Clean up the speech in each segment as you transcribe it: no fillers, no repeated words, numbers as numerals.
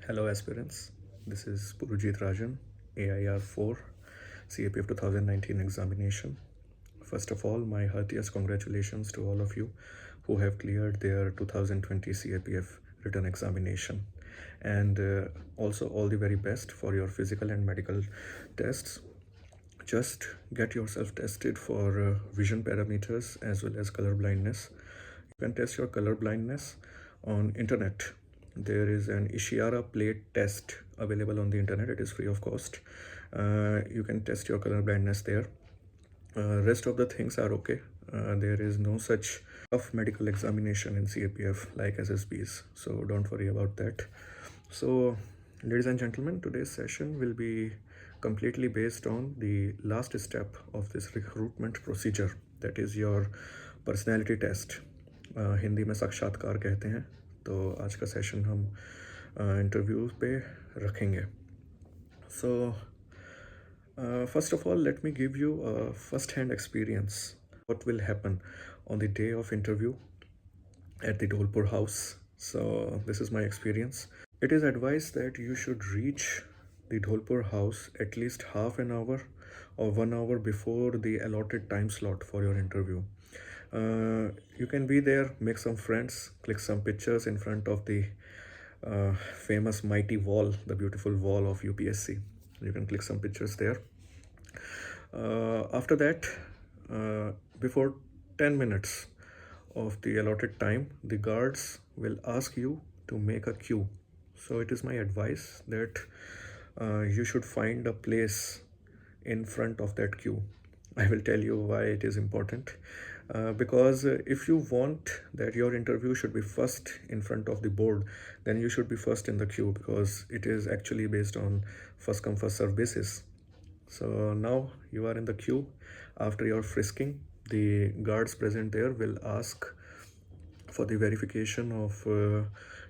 Hello aspirants, this is Purujit Rajan, AIR 4, CAPF 2019 examination. First of all, my heartiest congratulations to all of you who have cleared their 2020 CAPF written examination, and also all the very best for your physical and medical tests. Just get yourself tested for vision parameters as well as color blindness. You can test your color blindness on internet. There is an Ishihara plate test available on the internet. It is free of cost. You can test your color blindness there. Rest of the things are okay. There is no such tough medical examination in CAPF like SSBs, so don't worry about that. So ladies and gentlemen, today's session will be completely based on the last step of this recruitment procedure, that is your personality test. Hindi में साक्षात्कार कहते हैं. तो आज का session हम interview पे रखेंगे. So first of all, let me give you a first-hand experience what will happen on the day of interview at the Dholpur house. So this is my experience. It is advised that you should reach the Dholpur house at least half an hour or 1 hour before the allotted time slot for your interview. You can be there, make some friends, click some pictures in front of the famous mighty wall, the beautiful wall of UPSC. You can click some pictures there. After that, before 10 minutes of the allotted time, the guards will ask you to make a queue. So it is my advice that you should find a place in front of that queue. I will tell you why it is important. Because if you want that your interview should be first in front of the board, then you should be first in the queue, because it is actually based on first come first serve basis. So now you are in the queue. After your frisking, the guards present there will ask for the verification of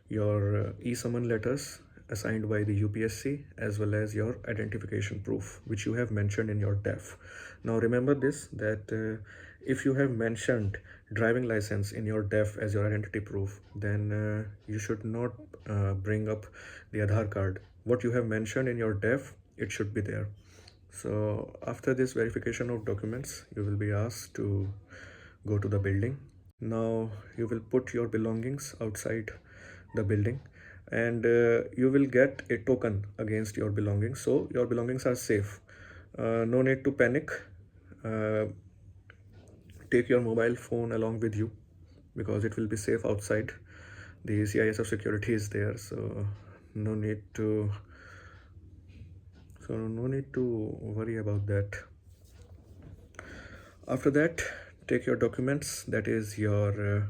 your e-summon letters assigned by the UPSC, as well as your identification proof which you have mentioned in your DEF. Now remember this, that if you have mentioned driving license in your DEF as your identity proof, then you should not bring up the Aadhaar card. What you have mentioned in your DEF, it should be there. So after this verification of documents, you will be asked to go to the building. Now you will put your belongings outside the building, and you will get a token against your belongings, so your belongings are safe. No need to panic. Take your mobile phone along with you, because it will be safe outside. The CISF security is there, so no need to worry about that. After that, take your documents, that is your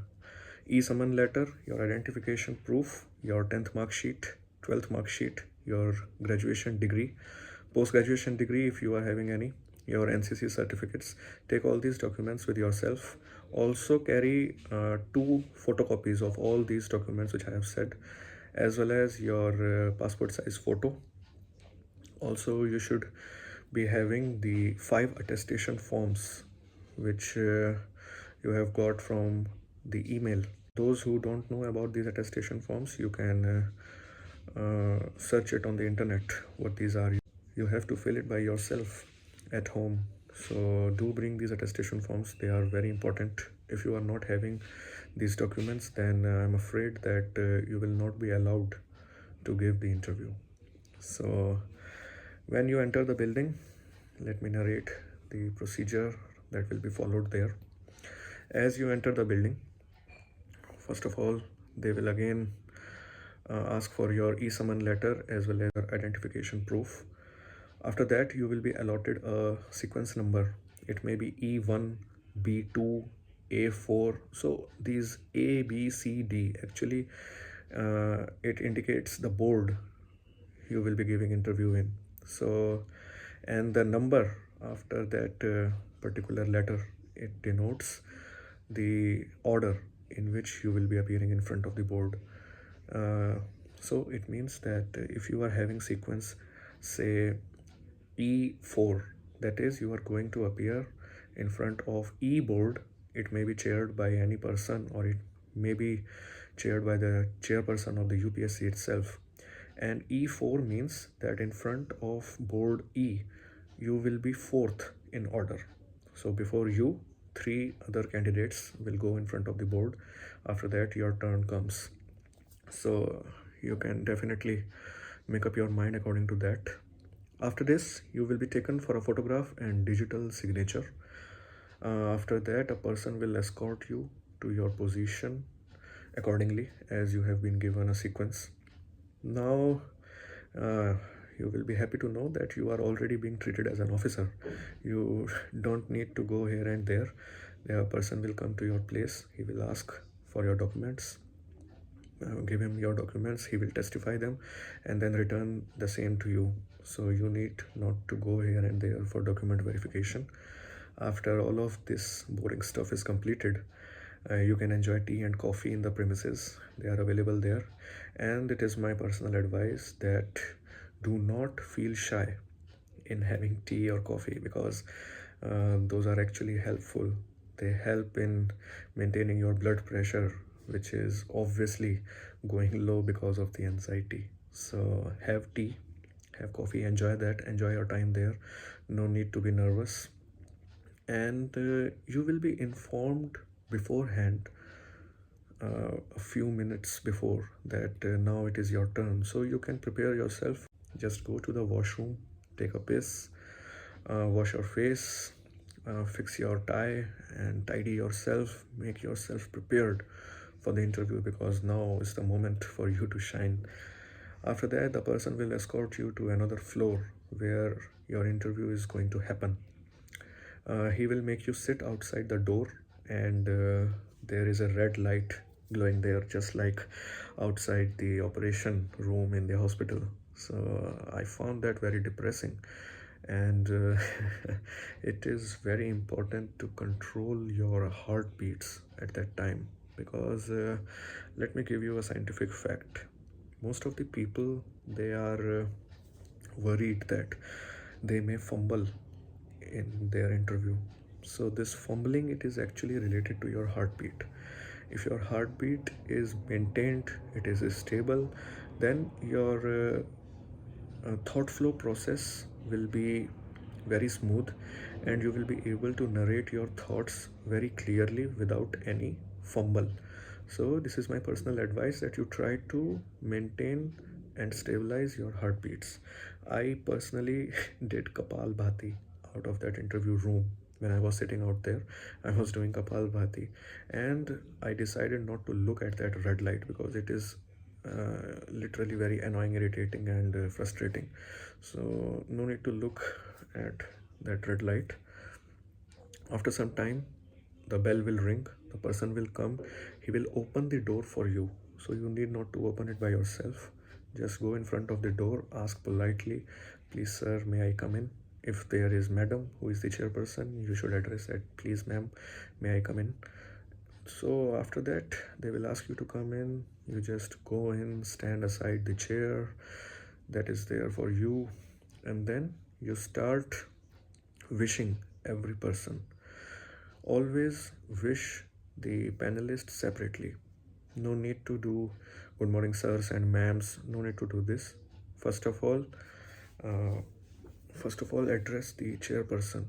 e-summon letter, your identification proof, your 10th mark sheet, 12th mark sheet, your graduation degree, post-graduation degree if you are having any, your NCC certificates. Take all these documents with yourself. Also carry 2 photocopies of all these documents which I have said, as well as your passport size photo. Also, you should be having the 5 attestation forms which you have got from the email. Those who don't know about these attestation forms, you can search it on the internet what these are. You have to fill it by yourself at home. So do bring these attestation forms, they are very important. If you are not having these documents, then I'm afraid that you will not be allowed to give the interview. So when you enter the building, let me narrate the procedure that will be followed there. As you enter the building, first of all, they will again ask for your e-summon letter as well as your identification proof. After that, you will be allotted a sequence number. It may be E1, B2, A4. So these A, B, C, D, actually it indicates the board you will be giving interview in. So, and the number after that particular letter, it denotes the order in which you will be appearing in front of the board. So it means that if you are having sequence, say E4, that is you are going to appear in front of E board. It may be chaired by any person, or it may be chaired by the chairperson of the UPSC itself. And E4 means that in front of board E, you will be fourth in order. So before you, three other candidates will go in front of the board. After that, your turn comes. So you can definitely make up your mind according to that. After this, you will be taken for a photograph and digital signature. After that, a person will escort you to your position accordingly, as you have been given a sequence. Now, uh, you will be happy to know that you are already being treated as an officer. You don't need to go here and there. The person will come to your place. He will ask for your documents. Give him your documents. He will testify them and then return the same to you. So you need not to go here and there for document verification. After all of this boring stuff is completed, you can enjoy tea and coffee in the premises. They are available there. And it is my personal advice that do not feel shy in having tea or coffee, because those are actually helpful. They help in maintaining your blood pressure, which is obviously going low because of the anxiety. So have tea, have coffee, enjoy that, enjoy your time there. No need to be nervous. And you will be informed beforehand, a few minutes before, that now it is your turn, so you can prepare yourself. Just go to the washroom, take a piss, wash your face, fix your tie and tidy yourself, make yourself prepared for the interview, because now is the moment for you to shine. After that, the person will escort you to another floor where your interview is going to happen. He will make you sit outside the door, and there is a red light glowing there, just like outside the operation room in the hospital. So I found that very depressing, and it is very important to control your heartbeats at that time, because let me give you a scientific fact. Most of the people, they are worried that they may fumble in their interview. So this fumbling, it is actually related to your heartbeat. If your heartbeat is maintained, it is stable, then your thought flow process will be very smooth, and you will be able to narrate your thoughts very clearly without any fumble. So this is my personal advice, that you try to maintain and stabilize your heartbeats. I personally did Kapal Bhati out of that interview room. When I was sitting out there, I was doing Kapal Bhati, and I decided not to look at that red light, because it is literally very annoying, irritating, and frustrating. So no need to look at that red light. After some time, the bell will ring, the person will come, he will open the door for you. So you need not to open it by yourself. Just go in front of the door, ask politely, please sir, may I come in? If there is madam, who is the chairperson, you should address that, please ma'am, may I come in? So after that, they will ask you to come in. You just go in, stand aside the chair that is there for you, and then you start wishing every person. Always wish the panelists separately. No need to do good morning sirs and ma'ams. No need to do this. First of all, uh, address the chairperson,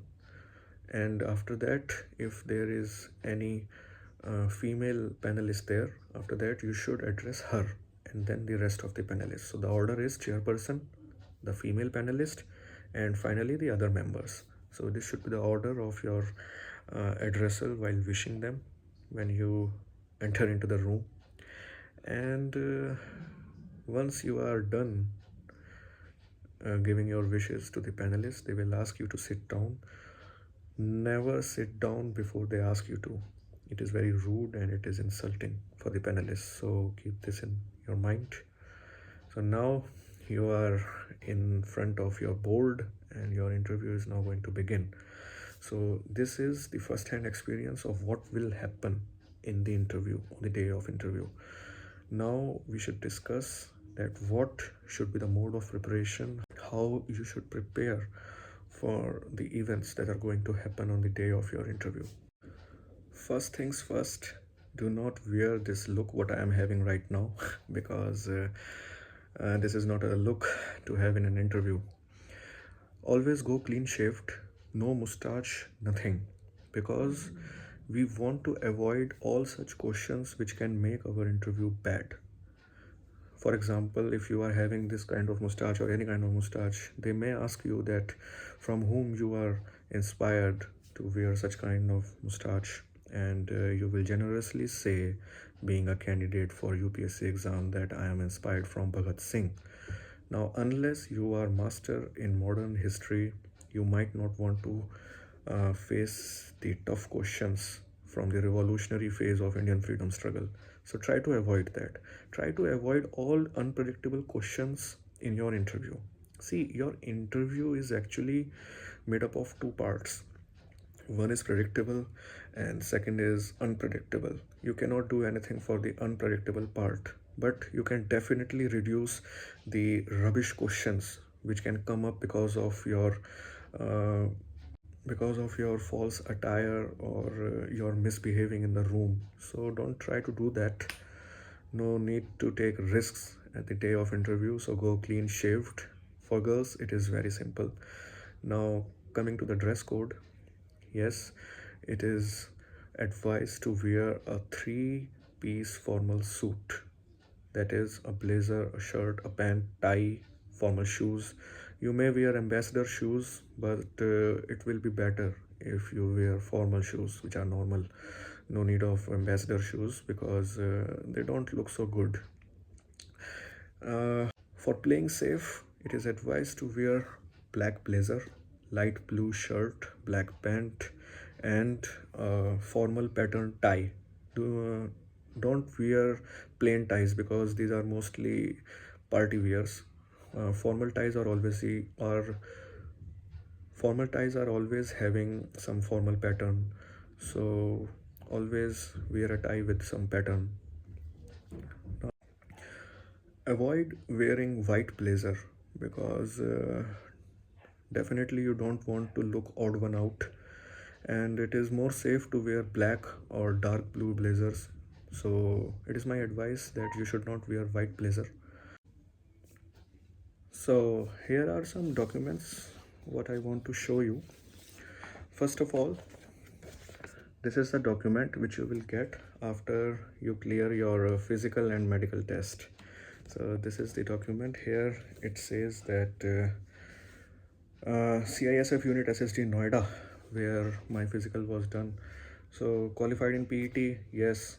and after that, if there is any female panelist there, after that you should address her, and then the rest of the panelists. So the order is chairperson, the female panelist, and finally the other members. So this should be the order of your addressal while wishing them when you enter into the room. And once you are done giving your wishes to the panelists, they will ask you to sit down. Never sit down before they ask you to. It is very rude and it is insulting for the panelists. So keep this in your mind. So now you are in front of your board and your interview is now going to begin. So this is the first-hand experience of what will happen in the interview, on the day of interview. Now we should discuss that what should be the mode of preparation, how you should prepare for the events that are going to happen on the day of your interview. First things first, do not wear this look what I am having right now because This is not a look to have in an interview. Always go clean shaved, no mustache, nothing, because we want to avoid all such questions which can make our interview bad. For example, if you are having this kind of mustache or any kind of mustache, they may ask you that from whom you are inspired to wear such kind of mustache, and you will generously say, being a candidate for UPSC exam, that I am inspired from Bhagat Singh. Now, unless you are master in modern history, you might not want to face the tough questions from the revolutionary phase of Indian freedom struggle. So try to avoid that. Try to avoid all unpredictable questions in your interview. See, your interview is actually made up of two parts. One is predictable and second is unpredictable. You cannot do anything for the unpredictable part, but you can definitely reduce the rubbish questions which can come up uh, because of your false attire or your misbehaving in the room. So don't try to do that. No need to take risks at the day of interview, so go clean shaved. For girls it is very simple. Now, coming to the dress code, yes, it is advised to wear a three-piece formal suit. That is a blazer, a shirt, a pant, tie, formal shoes. You may wear ambassador shoes, but it will be better if you wear formal shoes, which are normal. No need of ambassador shoes because they don't look so good. For playing safe, it is advised to wear black blazer, light blue shirt, black pant, and formal pattern tie. Don't wear plain ties because these are mostly party wears. Formal ties are formal ties are always having some formal pattern, so always wear a tie with some pattern. Avoid wearing white blazer because definitely you don't want to look odd one out, and it is more safe to wear black or dark blue blazers. So it is my advice that you should not wear white blazer. So here are some documents what I want to show you. First of all, this is the document which you will get after you clear your physical and medical test. So this is the document. Here it says that CISF unit SSD Noida, where my physical was done. So qualified in PET, yes.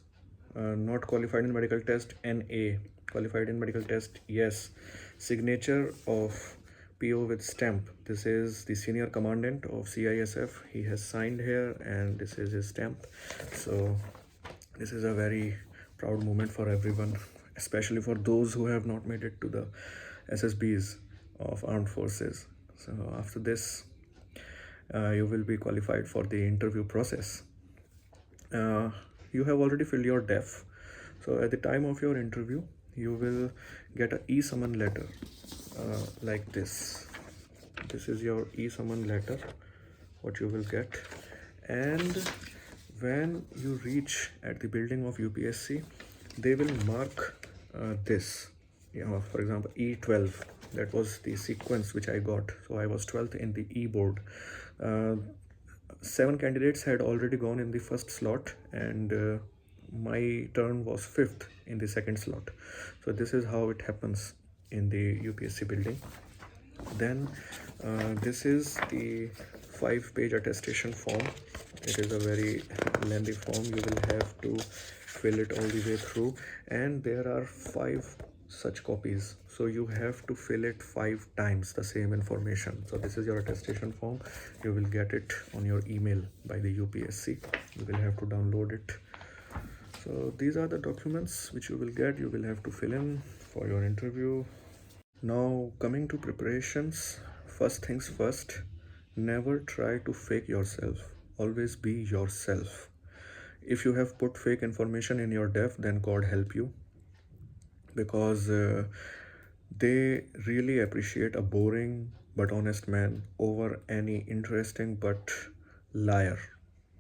Not qualified in medical test, NA. Qualified in medical test, yes. Signature of PO with stamp. This is the senior commandant of CISF. He has signed here, and this is his stamp. So this is a very proud moment for everyone, especially for those who have not made it to the SSBs of armed forces. So after this, you will be qualified for the interview process. You have already filled your def. So at the time of your interview, you will get a e-summon letter like this. This is your e-summon letter, what you will get. And when you reach at the building of UPSC, they will mark this. For example, E12. That was the sequence which I got. So I was 12th in the E board. 7 candidates had already gone in the first slot, and my turn was 5th in the second slot. So this is how it happens in the UPSC building. Then this is the 5-page attestation form. It is a very lengthy form. You will have to fill it all the way through, and there are 5 such copies, so you have to fill it 5 times the same information. So this is your attestation form. You will get it on your email by the UPSC. You will have to download it. So these are the documents which you will get. You will have to fill in for your interview. Now coming to preparations, first things first, never try to fake yourself. Always be yourself. If you have put fake information in your def, then God help you, because they really appreciate a boring but honest man over any interesting but liar.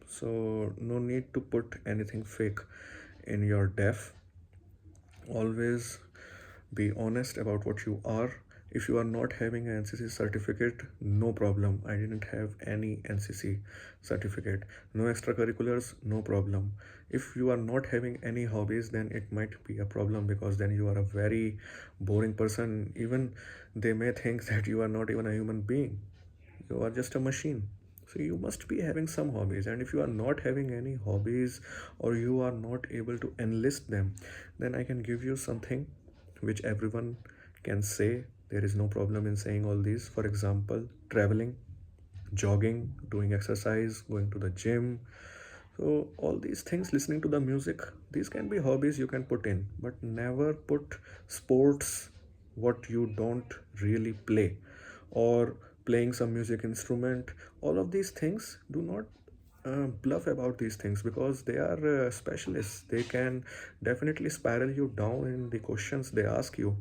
So no need to put anything fake in your def. Always Be honest about what you are. If you are not having an NCC certificate, no problem. I didn't have any NCC certificate. No extracurriculars, no problem. If you are not having any hobbies, then it might be a problem, because then you are a very boring person. Even they may think that you are not even a human being. You are just a machine. So you must be having some hobbies, and if you are not having any hobbies, or you are not able to enlist them, then I can give you something which everyone can say. There is no problem in saying all these. For example, traveling, jogging, doing exercise, going to the gym. So all these things, listening to the music, these can be hobbies you can put in, but never put sports, what you don't really play, or playing some music instrument. All of these things, do not bluff about these things, because they are specialists. They can definitely spiral you down in the questions they ask you.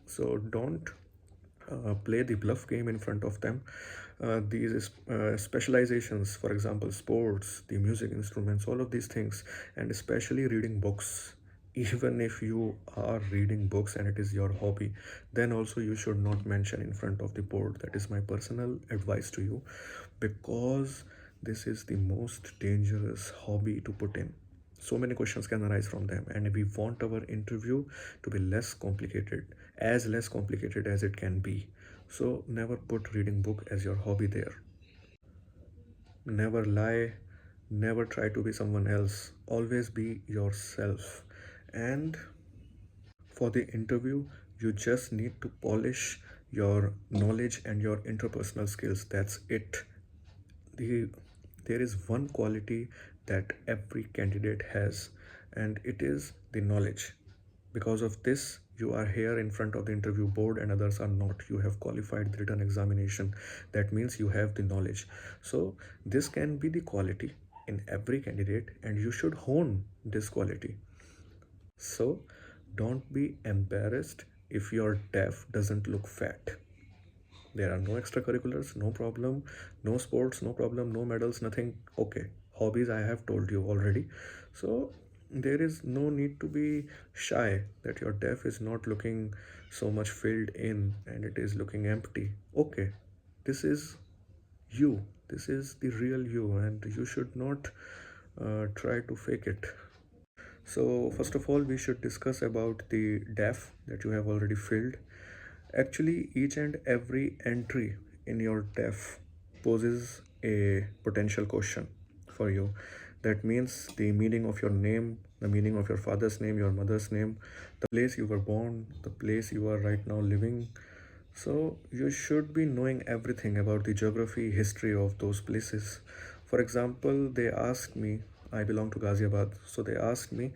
So don't play the bluff game in front of them. These specializations, for example, sports, the music instruments, all of these things, and especially reading books. Even if you are reading books and it is your hobby, then also you should not mention in front of the board. That is my personal advice to you, because this is the most dangerous hobby to put in. So many questions can arise from them, and we want our interview to be less complicated, as less complicated as it can be. So never put reading book as your hobby there. Never lie, never try to be someone else. Always be yourself. And for the interview, you just need to polish your knowledge and your interpersonal skills. That's it. the there is one quality that every candidate has, and it is the knowledge. Because of this, you are here in front of the interview board and others are not. You have qualified the written examination. That means you have the knowledge. So this can be the quality in every candidate, and you should hone this quality. So don't be embarrassed if your deaf doesn't look fat. There are no extracurriculars, no problem. No sports, no problem. No medals, nothing. Okay. Hobbies, I have told you already. So there is no need to be shy that your deaf is not looking so much filled in and it is looking empty. Okay. This is you. This is the real you, and you should not try to fake it. So first of all, we should discuss about the DAF that you have already filled. Actually, each and every entry in your DAF poses a potential question for you. That means the meaning of your name, the meaning of your father's name, your mother's name, the place you were born, the place you are right now living. So you should be knowing everything about the geography, history of those places. For example, they asked me, I belong to Ghaziabad, so they asked me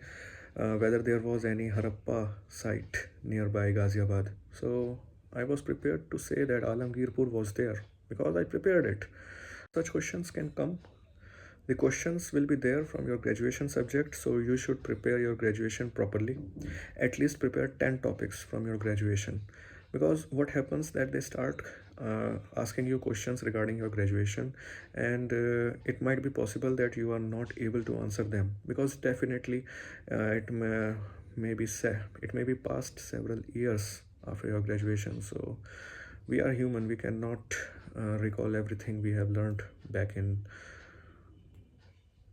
whether there was any Harappa site nearby Ghaziabad. So I was prepared to say that Alamgirpur was there, because I prepared it. Such questions can come. The questions will be there from your graduation subject, so you should prepare your graduation properly. At least prepare 10 topics from your graduation, because what happens that they start asking you questions regarding your graduation, and it might be possible that you are not able to answer them, because definitely it may be past several years after your graduation. So we are human, we cannot recall everything we have learned back in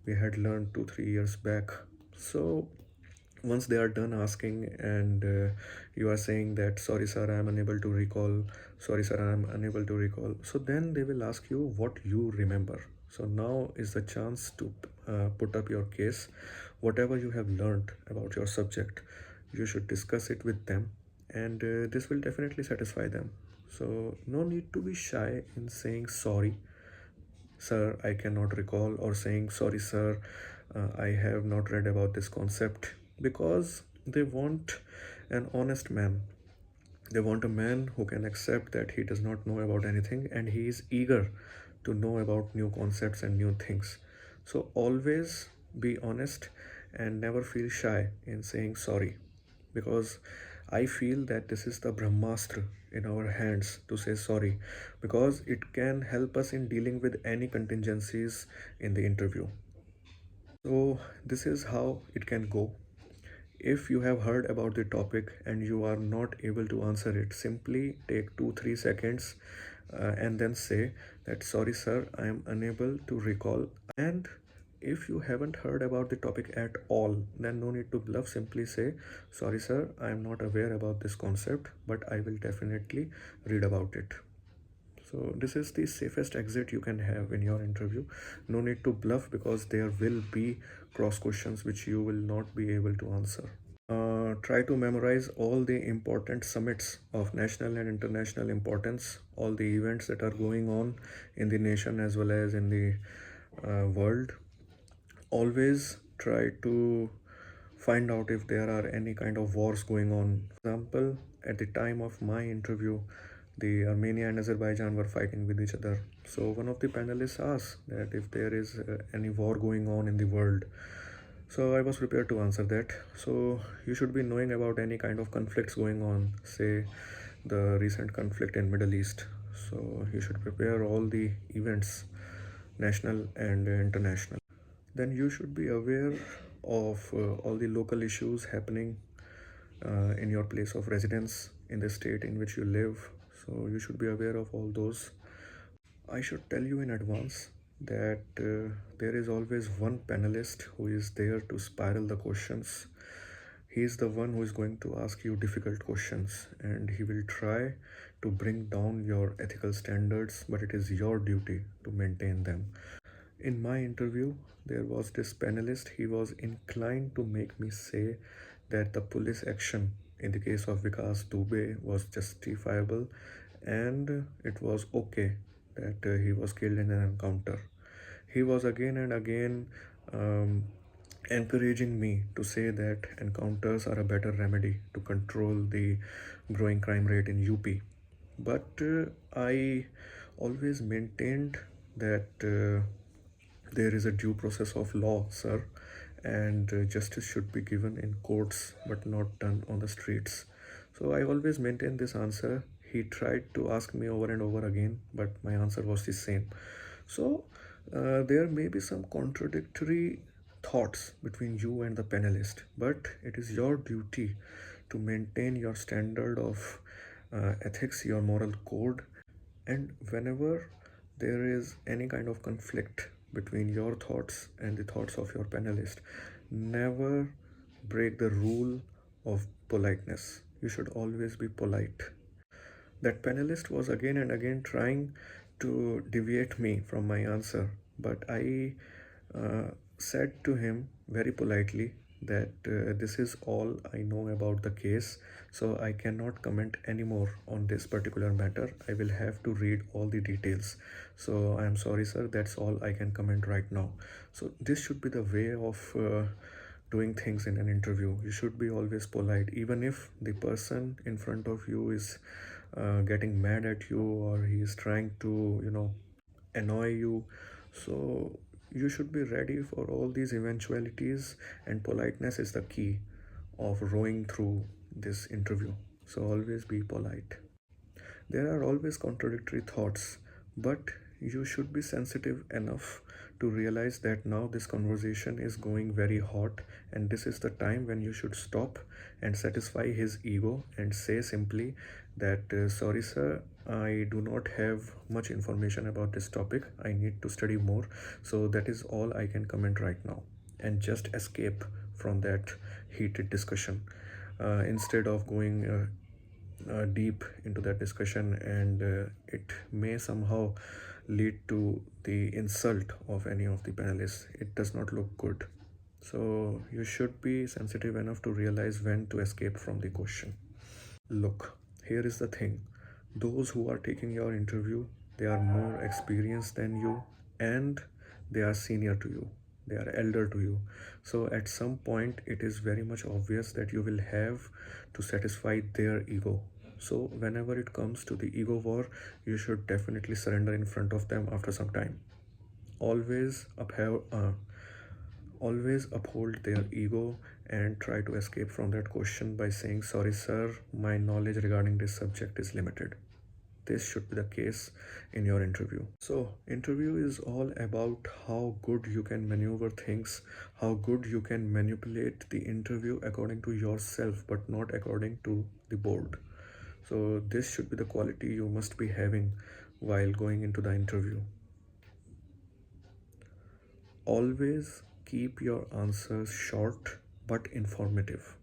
we had learned 2 3 years back. So once they are done asking, and you are saying that sorry sir, I am unable to recall, sorry sir, I am unable to recall, so then they will ask you what you remember. So now is the chance to put up your case. Whatever you have learned about your subject, you should discuss it with them, and this will definitely satisfy them. So no need to be shy in saying sorry sir, I cannot recall, or saying sorry sir, I have not read about this concept, because they want an honest man. They want a man who can accept that he does not know about anything, and he is eager to know about new concepts and new things. So always be honest and never feel shy in saying sorry, because I feel that this is the Brahmastra in our hands to say sorry, because it can help us in dealing with any contingencies in the interview. So this is how it can go. If you have heard about the topic and you are not able to answer it, simply take 2 3 seconds and then say that sorry sir, I am unable to recall. And if you haven't heard about the topic at all, then no need to bluff. Simply say sorry sir, I am not aware about this concept, but I will definitely read about it. So this is the safest exit you can have in your interview. No need to bluff because there will be cross questions which you will not be able to answer. Try to memorize all the important summits of national and international importance, all the events that are going on in the nation as well as in the world. Always try to find out if there are any kind of wars going on. For example, at the time of my interview, the Armenia and Azerbaijan were fighting with each other. So one of the panelists asked that if there is any war going on in the world. So I was prepared to answer that. So you should be knowing about any kind of conflicts going on, say the recent conflict in Middle East. So you should prepare all the events, national and international. Then you should be aware of all the local issues happening in your place of residence, in the state in which you live. So you should be aware of all those. I should tell you in advance that there is always one panelist who is there to spiral the questions. He is the one who is going to ask you difficult questions and he will try to bring down your ethical standards, but it is your duty to maintain them. In my interview, there was this panelist. He was inclined to make me say that the police action in the case of Vikas Dubey was justifiable and it was okay that he was killed in an encounter. He was again and again encouraging me to say that encounters are a better remedy to control the growing crime rate in UP. But I always maintained that there is a due process of law, sir, and justice should be given in courts but not done on the streets. So I always maintain this answer. He tried to ask me over and over again, but my answer was the same. So there may be some contradictory thoughts between you and the panelist, but it is your duty to maintain your standard of ethics, your moral code, and whenever there is any kind of conflict between your thoughts and the thoughts of your panelist, never break the rule of politeness. You should always be polite. That panelist was again and again trying to deviate me from my answer, but I said to him very politely that this is all I know about the case, so I cannot comment anymore on this particular matter. I will have to read all the details. So I am sorry, sir, that's all I can comment right now. So this should be the way of doing things in an interview. You should be always polite, even if the person in front of you is getting mad at you or he is trying to, annoy you. So you should be ready for all these eventualities, and politeness is the key of rowing through this interview. So always be polite. There are always contradictory thoughts, but you should be sensitive enough to realize that now this conversation is going very hot, and this is the time when you should stop and satisfy his ego and say simply that, sorry, sir, I do not have much information about this topic. I need to study more. So that is all I can comment right now, and just escape from that heated discussion instead of going deep into that discussion, and it may somehow lead to the insult of any of the panelists. It does not look good. So you should be sensitive enough to realize when to escape from the question. Look, here is the thing. Those who are taking your interview, they are more experienced than you and they are senior to you. They are elder to you. So at some point, it is very much obvious that you will have to satisfy their ego. So whenever it comes to the ego war, you should definitely surrender in front of them after some time. Always uphold their ego and try to escape from that question by saying, sorry sir, my knowledge regarding this subject is limited. this should be the case in your interview. So interview is all about how good you can maneuver things, how good you can manipulate the interview according to yourself but not according to the board. So this should be the quality you must be having while going into the interview. Always keep your answers short but informative.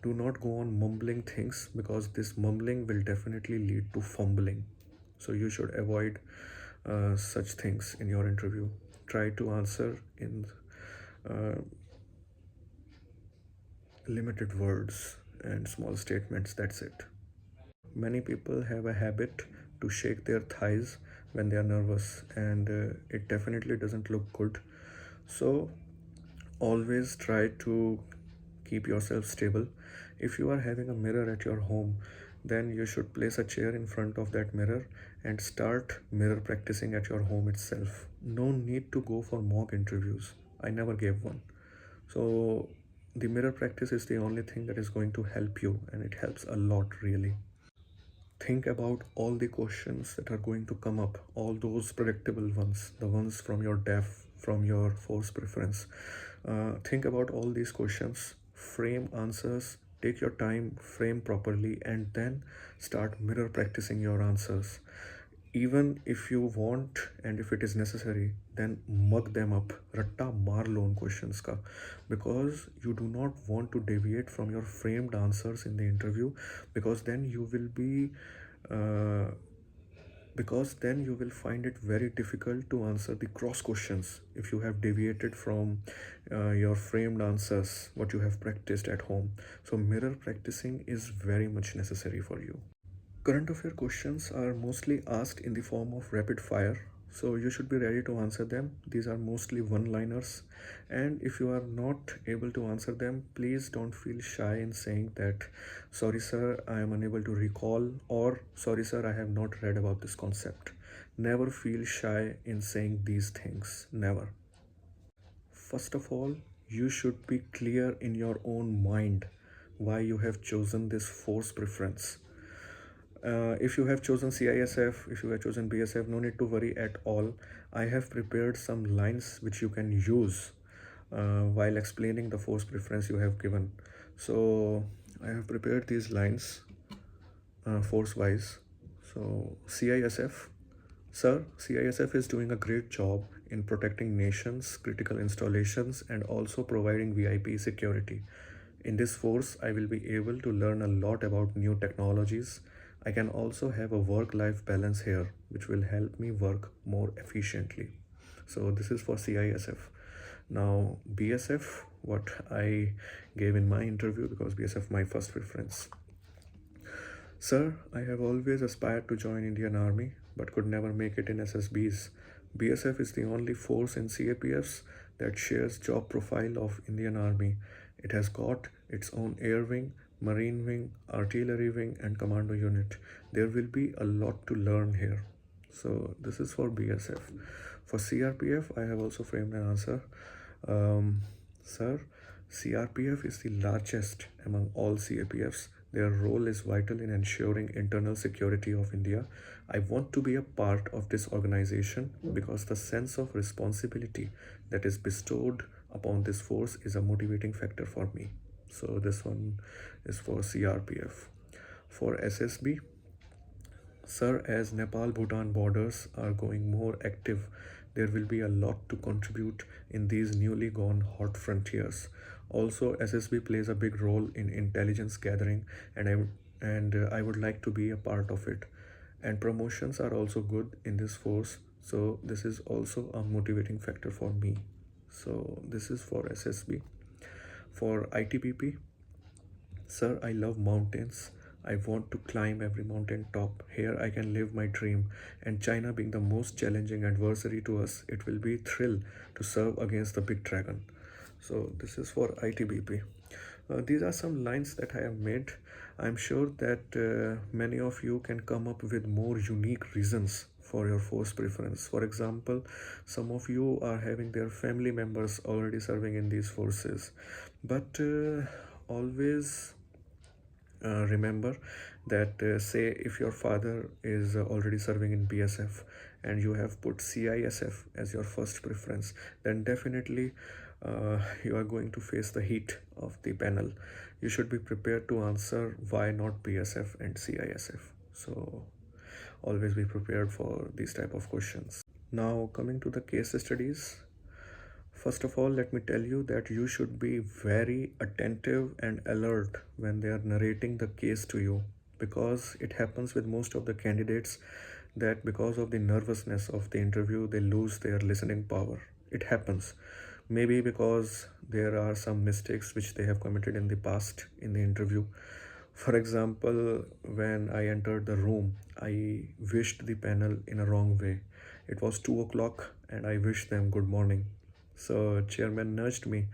Do not go on mumbling things because this mumbling will definitely lead to fumbling. So you should avoid such things in your interview. Try to answer in uh, limited words and small statements. That's it. Many people have a habit to shake their thighs when they are nervous, and it definitely doesn't look good. So always try to keep yourself stable. If you are having a mirror at your home, then you should place a chair in front of that mirror and start mirror practicing at your home itself. No need to go for mock interviews. I never gave one. So the mirror practice is the only thing that is going to help you, and it helps a lot really. Think about all the questions that are going to come up, all those predictable ones, the ones from your DEF, from your force preference. Think about all these questions, frame answers, take your time, frame properly, and then start mirror practicing your answers. Even if you want and if it is necessary, then mug them up, ratta maar lo un questions ka, because you do not want to deviate from your framed answers in the interview, because then you will be uh, because then you will find it very difficult to answer the cross questions if you have deviated from your framed answers what you have practiced at home. So mirror practicing is very much necessary for you. Current affair questions are mostly asked in the form of rapid fire, so you should be ready to answer them. These are mostly one-liners, and if you are not able to answer them, please don't feel shy in saying that, sorry sir, I am unable to recall, or sorry sir, I have not read about this concept. Never feel shy in saying these things, never. First of all, you should be clear in your own mind why you have chosen this force preference. If you have chosen CISF, if you have chosen BSF, no need to worry at all. I have prepared some lines which you can use while explaining the force preference you have given. So I have prepared these lines force wise. So CISF, sir, CISF is doing a great job in protecting nations, critical installations, and also providing VIP security. In this force, I will be able to learn a lot about new technologies. I can also have a work-life balance here, which will help me work more efficiently. So this is for CISF. Now BSF, what I gave in my interview, because BSF my first preference. Sir, I have always aspired to join Indian Army but could never make it in SSBs. BSF is the only force in CAPFs that shares job profile of Indian Army. It has got its own air wing, marine wing, artillery wing and commando unit. There will be a lot to learn here. So this is for BSF. For CRPF, I have also framed an answer. Sir, CRPF is the largest among all CAPFs. Their role is vital in ensuring internal security of India. I want to be a part of this organization because the sense of responsibility that is bestowed upon this force is a motivating factor for me. So this one is for CRPF. For SSB, sir, as Nepal-Bhutan borders are going more active, there will be a lot to contribute in these newly gone hot frontiers. Also, SSB plays a big role in intelligence gathering, and I would like to be a part of it. And promotions are also good in this force, so this is also a motivating factor for me. So this is for SSB. For ITBP, sir, I love mountains. I want to climb every mountain top. Here I can live my dream. And China being the most challenging adversary to us, it will be a thrill to serve against the big dragon. So this is for ITBP. These are some lines that I have made. I'm sure that many of you can come up with more unique reasons for your force preference. For example, some of you are having their family members already serving in these forces, but always remember that say if your father is already serving in BSF and you have put CISF as your first preference, then definitely you are going to face the heat of the panel. You should be prepared to answer why not BSF and CISF. So always be prepared for these type of questions. Now coming to the case studies, first of all, let me tell you that you should be very attentive and alert when they are narrating the case to you, because it happens with most of the candidates that because of the nervousness of the interview, they lose their listening power. It happens. Maybe because there are some mistakes which they have committed in the past in the interview. For example, when I entered the room, I wished the panel in a wrong way. It was 2 o'clock and I wished them good morning. So chairman nudged me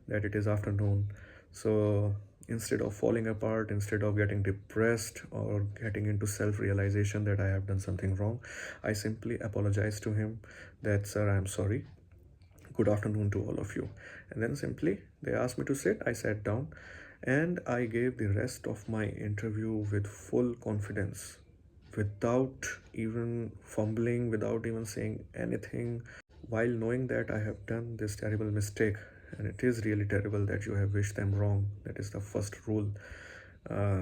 that it is afternoon. So instead of falling apart, instead of getting depressed or getting into self-realization that I have done something wrong, I simply apologized to him that, sir, I am sorry. Good afternoon to all of you. And then simply they asked me to sit. I sat down and I gave the rest of my interview with full confidence, without even fumbling, without even saying anything, while knowing that I have done this terrible mistake. And it is really terrible that you have wished them wrong. That is the first rule.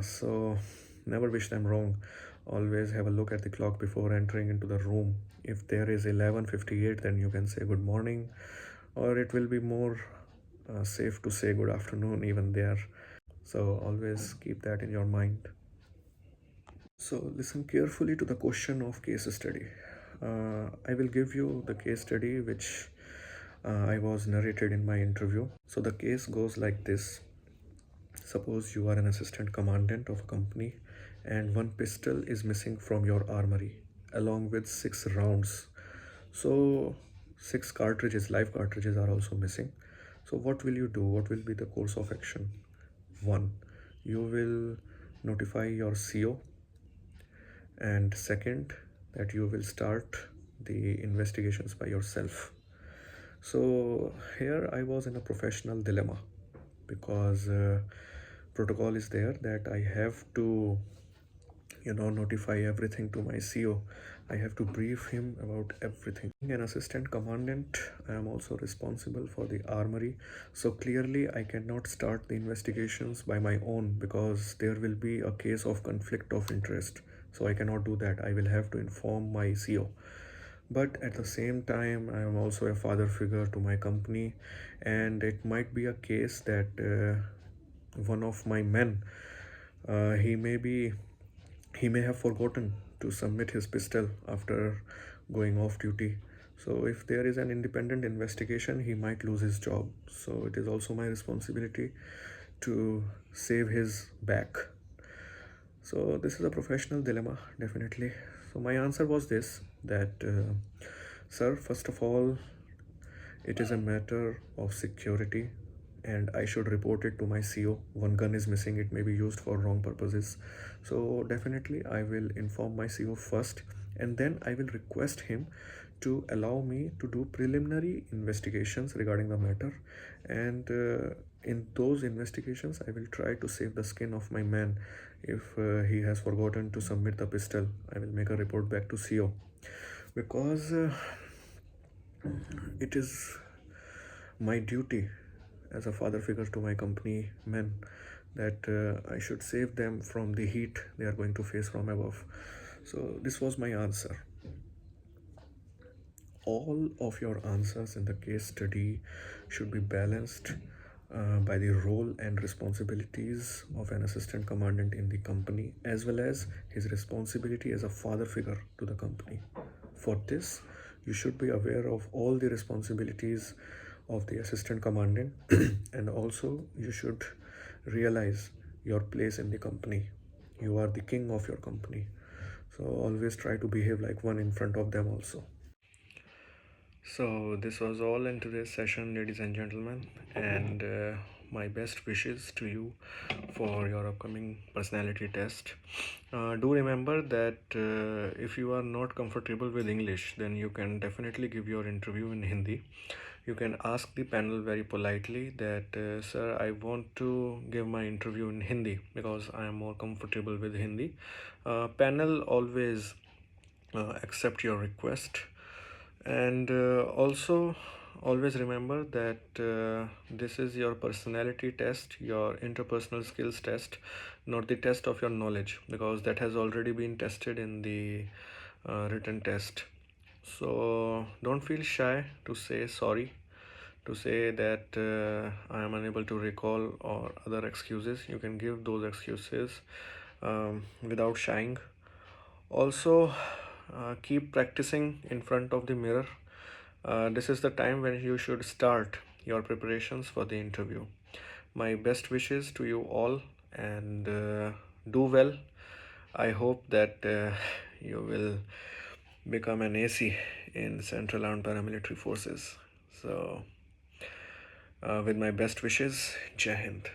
So never wish them wrong. Always have a look at the clock before entering into the room. If there is 11:58, then you can say good morning, or it will be more safe to say good afternoon even there. So always keep that in your mind. So listen carefully to the question of case study. I will give you the case study which I was narrated in my interview. So the case goes like this. Suppose you are an assistant commandant of a company and one pistol is missing from your armory along with 6 rounds. So 6 cartridges, live cartridges are also missing. So what will you do? What will be the course of action? 1. You will notify your CO, and second, that you will start the investigations by yourself. So here I was in a professional dilemma, because protocol is there that I have to notify everything to my CO. I have to brief him about everything. Being an assistant commandant, I am also responsible for the armory. So clearly I cannot start the investigations by my own, because there will be a case of conflict of interest. So I cannot do that. I will have to inform my CO. But at the same time, I am also a father figure to my company, and it might be a case that one of my men, he may have forgotten to submit his pistol after going off duty. So if there is an independent investigation, he might lose his job. So it is also my responsibility to save his back. So this is a professional dilemma, definitely. So my answer was this, that sir, first of all, it is a matter of security and I should report it to my CO. One gun is missing, it may be used for wrong purposes. So definitely I will inform my CO first, and then I will request him to allow me to do preliminary investigations regarding the matter. And in those investigations, I will try to save the skin of my man. If he has forgotten to submit the pistol, I will make a report back to CO, because it is my duty as a father figure to my company men that I should save them from the heat they are going to face from above. So this was my answer. All of your answers in the case study should be balanced by the role and responsibilities of an assistant commandant in the company, as well as his responsibility as a father figure to the company. For this, you should be aware of all the responsibilities of the assistant commandant and also you should realize your place in the company. You are the king of your company, so always try to behave like one in front of them also. So this was all in today's session, ladies and gentlemen, and my best wishes to you for your upcoming personality test. Do remember that if you are not comfortable with English, then you can definitely give your interview in Hindi. you can ask the panel very politely that, sir, I want to give my interview in Hindi because I am more comfortable with Hindi. Panel always accept your request, and also always remember that this is your personality test, your interpersonal skills test, not the test of your knowledge, because that has already been tested in the written test. So don't feel shy to say sorry, to say that I am unable to recall, or other excuses. You can give those excuses without shying. Also, keep practicing in front of the mirror. This is the time when you should start your preparations for the interview. My best wishes to you all, and do well. I hope that you will become an AC in Central Armed Paramilitary Forces. So, with my best wishes, Jai Hind.